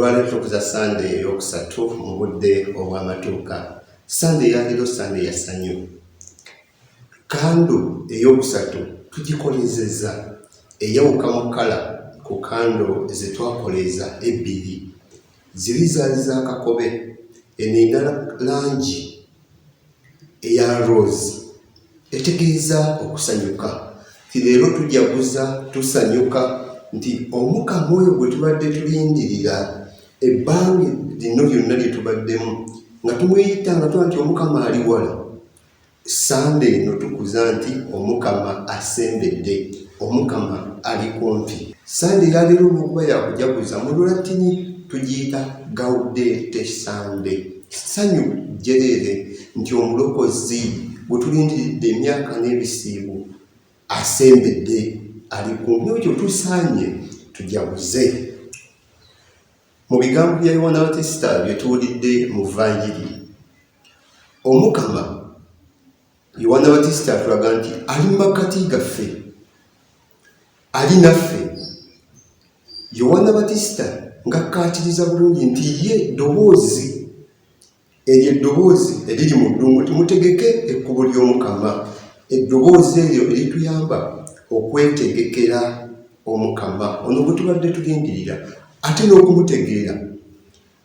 olwaleero tukuza Sande eyokusatu mu budde obw'amatuuka. Sande yaleero Sande ya ssanyu. Kando eyokusatu tugikolezezza eyawuka mu kkala ku kando ze twakoleza ebbiri. Ziri zaali za kakobe, eno erina langi eya rose etegeeza okusanyuka. Leero tujaguza tusanyuka nti Omukama oyo gwe tubadde tulindirira ebbanga lino lyonna lye tubaddemu nga tumuyita nga tuba nti Omukama ali wala. Sande eno tukuza nti Omukama asembedde, Omukama ali kumpi. Sande yaleero olw'okuba yakujaguza mu Lulatini tugiyita Gaudete Sande, ssanyu jjereere nti omulokozi gwe tulindiridde emyaka n'ebisiibu asembedde, ali kumpi. Ekyo tusaanye tujaguze. Mu bigambo bya Yowaana Batisita bye tuwulidde mu Vanjiri, Omukama Yowaana Batisita atulaga nti ali mu makkati gaffe, ali naffe. Yowaana Batisita ng'akkaatiriza bulungi nti ye ddoboozi, eryo eddoboozi eriri mu ddungu, timutegeke ekkubo ly'Omukama. Eddoboozi eryo erituyamba okwetegekera Omukama ono gwe tubadde tulindirira ate n'okumutegeera.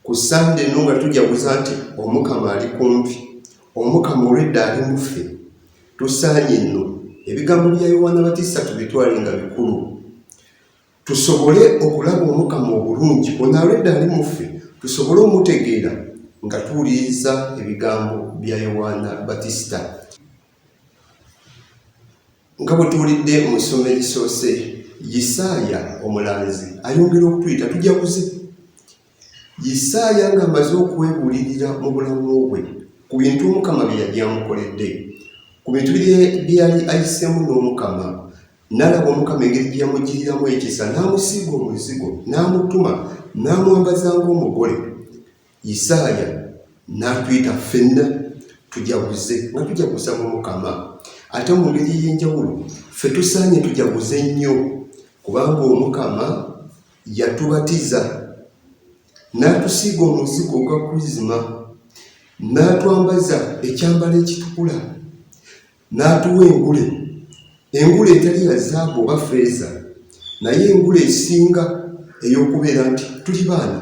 Ku Sande eno nga tujaguza nti Omukama ali kumpi, Omukama olwedda ali muffe. Tusaanye nno ebigambo bya Yowaana Batisita tubitwale nga bikulu, tusobole okulaba Omukama obulungi ono alwedda ali muffe, tusobole omutegeera nga tuwuliriza ebigambo bya Yowaana Batisita. Nga bwe tuwulidde mu ssomo erisoose, Isaaya omulanzi ayongera okutuyita tujaguze. Isaaya ng'amaze okwebuulirira mu bulamu bwe ku bintu Omukama bye yali amukoledde, ku bintu bye yali ayiseemu n'Omukama, n'alaba Omukama engeri gye yamugiriramu ekisa, n'amusiiga omuzigo, n'amutuma, n'amwambaza ng'omugole. Isaaya n'atuyita ffenna tujaguze, nga tujaguza mu Mukama. Ate mu ngeri y'enjawulo ffe tusaanye tujaguze nnyo, kubanga Omukama yatubatiza, n'atusiiga omuzigo ogwa kuizima, n'atwambaza ekyambalo ekitukula, n'atuwa engule, engule etali ya zaabu oba ffeeza, naye engule esinga ey'okubeera nti tuli baana.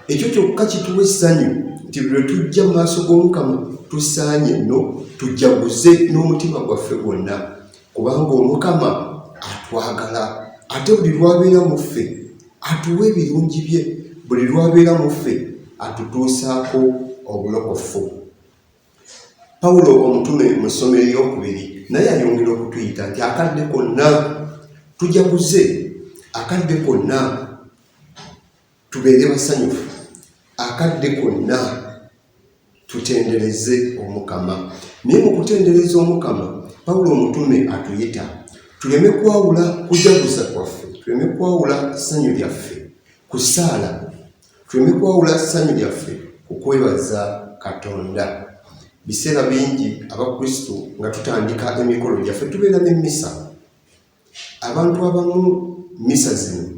Ekyo kyokka kituwa essanyu nti lwe tujja mu maaso g'Omukama tusaanye nno tujaguze n'omutima gwaffe gwonna, kubanga Omukama atwagala, ate buli lwabeera mu ffe atuwa ebirungi bye, buli lwabeera mu ffe atutuusaako obulokofu. Pawulo omutume mu ssomo eryokubiri naye ayongera okutuyita nti akadde konna tujaguze, akadde konna tubeere basanyufu, akadde konna tutendereze Omukama. Naye mu kutendereza Omukama, Pawulo omutume atuyita tuleme kwawula kujaguza kwaffe, tuleme kwawula ssanyu lyaffe ku ssaala, tuleme kwawula ssanyu lyaffe ku kwebaza Katonda. Biseera bingi Abakristo nga tutandika emikolo gyaffe tubeera n'emmisa. Abantu abamu mmisa zino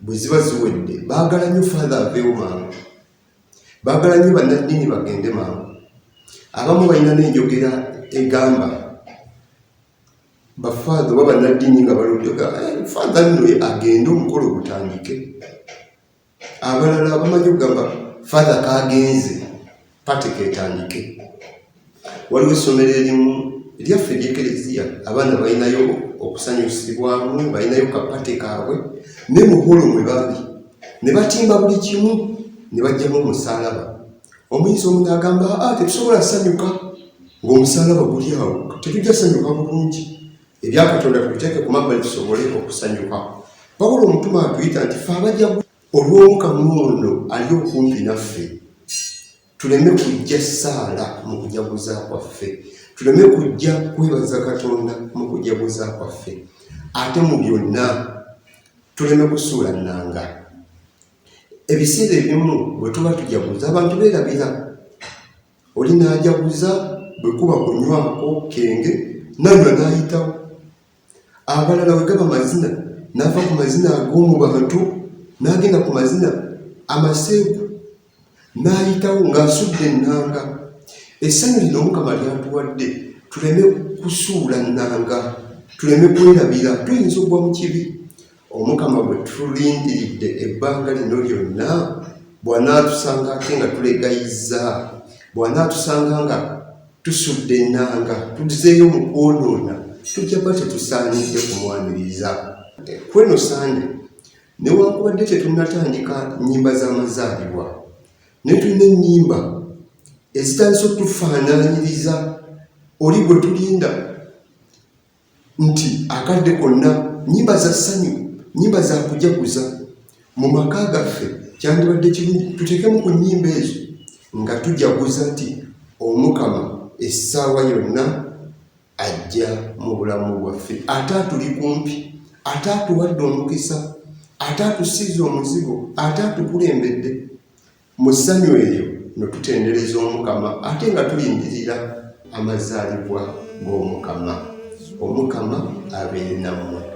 bwe ziba ziwedde baagala nnyo Father aveewo mangu, baagala nnyo bannaddiini bagende mangu. Abamu balina n'enjogera egamba bafaadha oba bannaddiini nga baluddoga Father nno agende omukolo gutandike. Abalala bamanyi okugamba Father kaagenze pate ketandike. Waliwo essomero erimu eryaffe ery'Eklezia, abaana balinayo okusanyusibwamu, balinayo kapate kaabwe, ne muholo mwe baali ne batimba buli kimu ne bajjamu omusaalaba. Omuyinza omu n'agamba tetusobola ssanyuka ng'omusaalaba guli awo, tetujja ssanyuka bulungi, ebya Katonda tubiteeke ku mabbali tusobole okusanyuka. Pawulo omutume atuyita nti ffe abajaguzi olw'Omukama ono ali okumpi naffe, tuleme kujja ssaala mu kujaguza kwaffe, tuleme kujja kwebaza Katonda mu kujaguza kwaffe, ate mu byonna tuleme kusuula nnanga. Ebiseera ebimu bwe tuba tujaguza abantu beerabira, oli n'ajaguza bwe kuba kunywako kenge nanywa n'ayitawo. Abalala we gaba mazina n'ava ku mazina ag'omu bantu n'agenda ku mazina amaseegu n'ayitawo ng'asudde ennanga. Essanyu lino Mukama lyatuwadde tuleme kusuula nnanga, tuleme kwerabira, tuyinza okugwa mu kibi. Omukama bwe tulindiridde ebbanga lino lyonna, bw'anaatusanga ate nga tulegayizza, bw'anaatusanga nga tusudde ennanga, tuzeeyo mu kwonoona, tujja kuba tetusaanidde kumwaniriza. Kweno Sande, newankubadde tetunnatandika nnyimba z'amazaalibwa, ne tulina ennyimba ezitandise okutufaanaanyiriza oli gwe tulinda nti akadde konna, nnyimba za ssanyu, nnyimba za kujaguza mu maka gaffe. Kyandibadde kirungi tuteekemu ku nnyimba ezo nga tujaguza nti Omukama essaawa yonna ajja mu bulamu bwaffe, ate atuli kumpi, ate atuwadde omukisa, ate atusiize omuzigo, ate atukulembedde. Mu ssanyu eryo ne tutendereza Omukama ate nga tulindirira amazaalibwa g'Omukama. Omukama abeere nammwe.